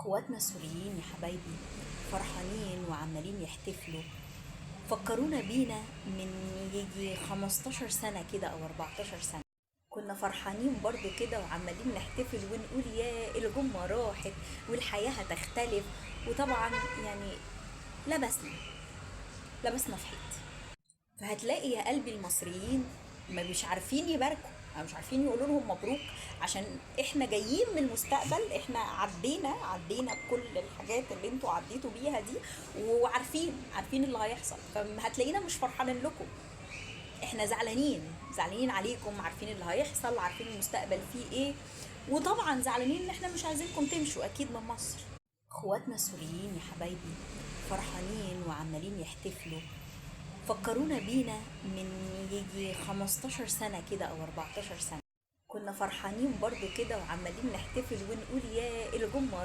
اخواتنا السوريين يا حبايبي فرحانين وعمالين يحتفلوا. فكرونا بينا من يجي 15 سنة كده او 14 سنة. كنا فرحانين برضو كده وعمالين نحتفل ونقول يا الجمة راحت والحياة هتختلف. وطبعا يعني لبسنا لبسنا في حيط. فهتلاقي يا قلبي المصريين ما مش عارفين يباركوا أو مش عارفين يقولوا لهم مبروك، عشان احنا جايين من المستقبل، احنا عدينا بكل الحاجات اللي انتوا عديتوا بيها دي، وعارفين اللي هيحصل. فهتلاقينا مش فرحانين لكم، احنا زعلانين عليكم، عارفين اللي هيحصل، عارفين المستقبل فيه ايه. وطبعا زعلانين ان احنا مش عايزينكم تمشوا اكيد من مصر. اخواتنا السوريين يا حبايبي فرحانين وعمالين يحتفلوا. فكرونا بينا من يجي 15 سنة كده أو 14 سنة. كنا فرحانين برضو كده وعمالين نحتفل ونقول يا الجمة